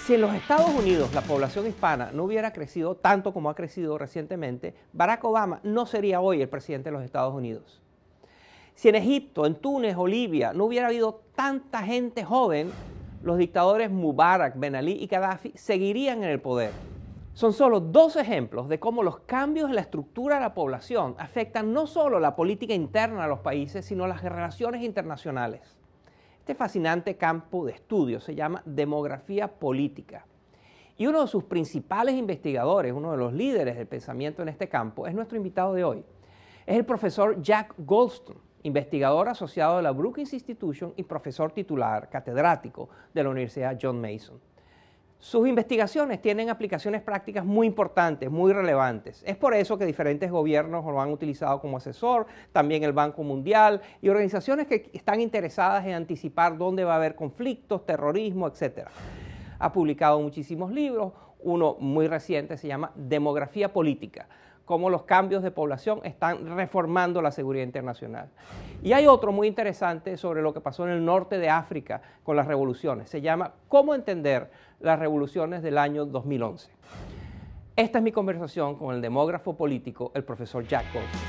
Si en los Estados Unidos la población hispana no hubiera crecido tanto como ha crecido recientemente, Barack Obama no sería hoy el presidente de los Estados Unidos. Si en Egipto, en Túnez o Libia no hubiera habido tanta gente joven, los dictadores Mubarak, Ben Ali y Gaddafi seguirían en el poder. Son solo dos ejemplos de cómo los cambios en la estructura de la población afectan no solo la política interna de los países, sino las relaciones internacionales. Este fascinante campo de estudio se llama demografía política. Y uno de sus principales investigadores, uno de los líderes del pensamiento en este campo, es nuestro invitado de hoy. Es el profesor Jack Goldstone, investigador asociado de la Brookings Institution y profesor titular catedrático de la Universidad John Mason. Sus investigaciones tienen aplicaciones prácticas muy importantes, muy relevantes. Es por eso que diferentes gobiernos lo han utilizado como asesor, también el Banco Mundial y organizaciones que están interesadas en anticipar dónde va a haber conflictos, terrorismo, etc. Ha publicado muchísimos libros, uno muy reciente se llama Demografía Política, cómo los cambios de población están reformando la seguridad internacional. Y hay otro muy interesante sobre lo que pasó en el norte de África con las revoluciones. Se llama Cómo entender las revoluciones del año 2011. Esta es mi conversación con el demógrafo político, el profesor Jack Goldstone.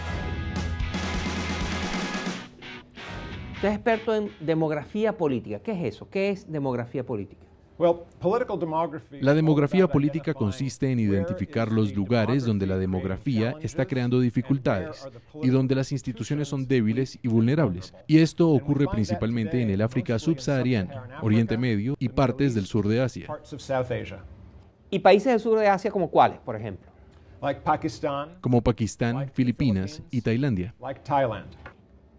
Usted es experto en demografía política. ¿Qué es eso? ¿Qué es demografía política? La demografía política consiste en identificar los lugares donde la demografía está creando dificultades y donde las instituciones son débiles y vulnerables. Y esto ocurre principalmente en el África subsahariana, Oriente Medio y partes del sur de Asia. ¿Y países del sur de Asia como cuáles, por ejemplo? Como Pakistán, Filipinas y Tailandia.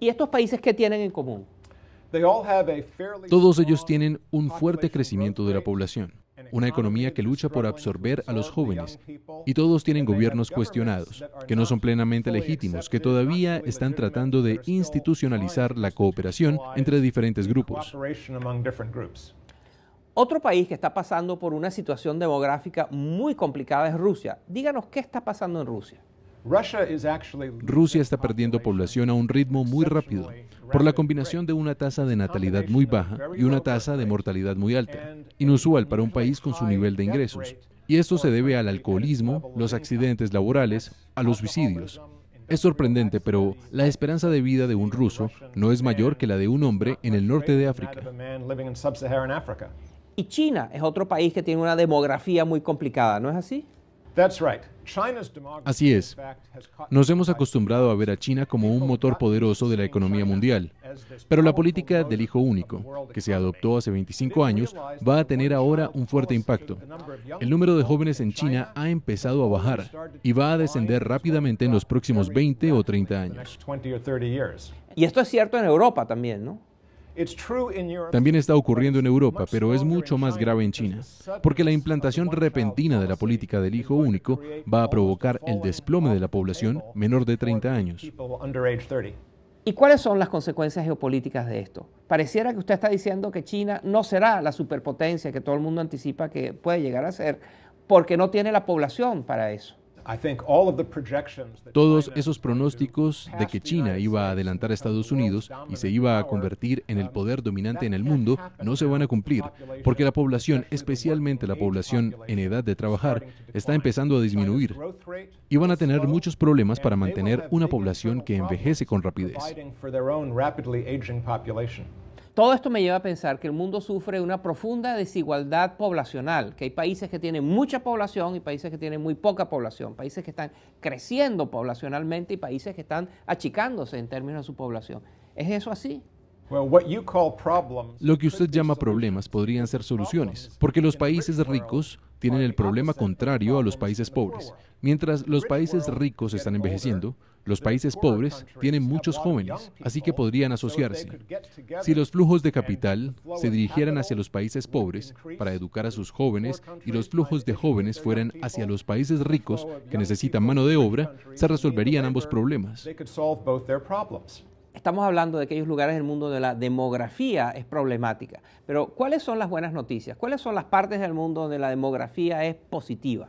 ¿Y estos países qué tienen en común? Todos ellos tienen un fuerte crecimiento de la población, una economía que lucha por absorber a los jóvenes, y todos tienen gobiernos cuestionados, que no son plenamente legítimos, que todavía están tratando de institucionalizar la cooperación entre diferentes grupos. Otro país que está pasando por una situación demográfica muy complicada es Rusia. Díganos qué está pasando en Rusia. Rusia está perdiendo población a un ritmo muy rápido, por la combinación de una tasa de natalidad muy baja y una tasa de mortalidad muy alta, inusual para un país con su nivel de ingresos. Y esto se debe al alcoholismo, los accidentes laborales, a los suicidios. Es sorprendente, pero la esperanza de vida de un ruso no es mayor que la de un hombre en el norte de África. Y China es otro país que tiene una demografía muy complicada, ¿no es así? Así es. Nos hemos acostumbrado a ver a China como un motor poderoso de la economía mundial, pero la política del hijo único, que se adoptó hace 25 años, va a tener ahora un fuerte impacto. El número de jóvenes en China ha empezado a bajar y va a descender rápidamente en los próximos 20 o 30 años. Y esto es cierto en Europa también, ¿no? También está ocurriendo en Europa, pero es mucho más grave en China, porque la implantación repentina de la política del hijo único va a provocar el desplome de la población menor de 30 años. ¿Y cuáles son las consecuencias geopolíticas de esto? Pareciera que usted está diciendo que China no será la superpotencia que todo el mundo anticipa que puede llegar a ser, porque no tiene la población para eso. Todos esos pronósticos de que China iba a adelantar a Estados Unidos y se iba a convertir en el poder dominante en el mundo no se van a cumplir, porque la población, especialmente la población en edad de trabajar, está empezando a disminuir y van a tener muchos problemas para mantener una población que envejece con rapidez. Todo esto me lleva a pensar que el mundo sufre una profunda desigualdad poblacional, que hay países que tienen mucha población y países que tienen muy poca población, países que están creciendo poblacionalmente y países que están achicándose en términos de su población. ¿Es eso así? Lo que usted llama problemas podrían ser soluciones, porque los países ricos tienen el problema contrario a los países pobres. Mientras los países ricos están envejeciendo, los países pobres tienen muchos jóvenes, así que podrían asociarse. Si los flujos de capital se dirigieran hacia los países pobres para educar a sus jóvenes y los flujos de jóvenes fueran hacia los países ricos que necesitan mano de obra, se resolverían ambos problemas. Estamos hablando de aquellos lugares del mundo donde la demografía es problemática, pero ¿cuáles son las buenas noticias? ¿Cuáles son las partes del mundo donde la demografía es positiva?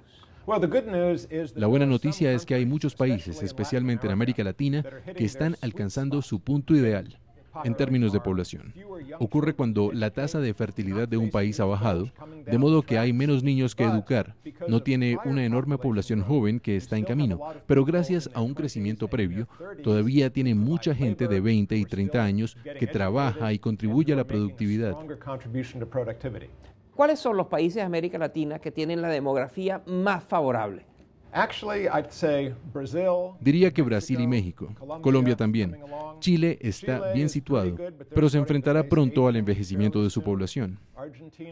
La buena noticia es que hay muchos países, especialmente en América Latina, que están alcanzando su punto ideal. en términos de población. Ocurre cuando la tasa de fertilidad de un país ha bajado, de modo que hay menos niños que educar. No tiene una enorme población joven que está en camino, pero gracias a un crecimiento previo, todavía tiene mucha gente de 20 y 30 años que trabaja y contribuye a la productividad. ¿Cuáles son los países de América Latina que tienen la demografía más favorable? Diría que Brasil y México, Colombia también. Chile está bien situado, pero se enfrentará pronto al envejecimiento de su población.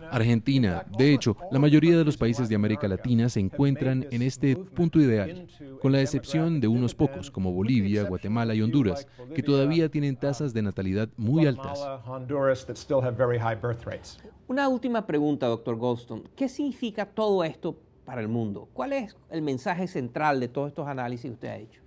Argentina, de hecho, la mayoría de los países de América Latina se encuentran en este punto ideal, con la excepción de unos pocos, como Bolivia, Guatemala y Honduras, que todavía tienen tasas de natalidad muy altas. Una última pregunta, doctor Goldstone. ¿Qué significa todo esto para el mundo? ¿Cuál es el mensaje central de todos estos análisis que usted ha hecho?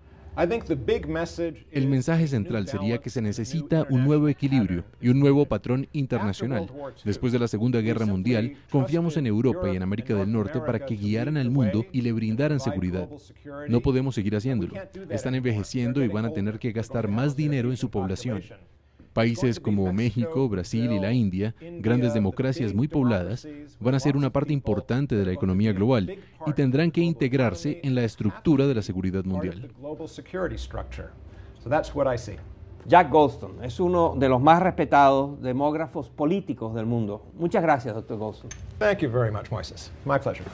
El mensaje central sería que se necesita un nuevo equilibrio y un nuevo patrón internacional. Después de la Segunda Guerra Mundial, confiamos en Europa y en América del Norte para que guiaran al mundo y le brindaran seguridad. No podemos seguir haciéndolo. Están envejeciendo y van a tener que gastar más dinero en su población. Países como México, Brasil y la India, grandes democracias muy pobladas, van a ser una parte importante de la economía global y tendrán que integrarse en la estructura de la seguridad mundial. Jack Goldstone es uno de los más respetados demógrafos políticos del mundo. Muchas gracias, doctor Goldstone. Thank you very much, Moises. My pleasure.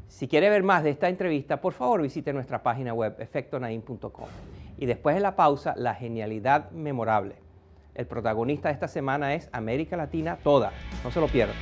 Si quiere ver más de esta entrevista, por favor visite nuestra página web, efectonaim.com. Y después de la pausa, la genialidad memorable. El protagonista de esta semana es América Latina toda. No se lo pierdan.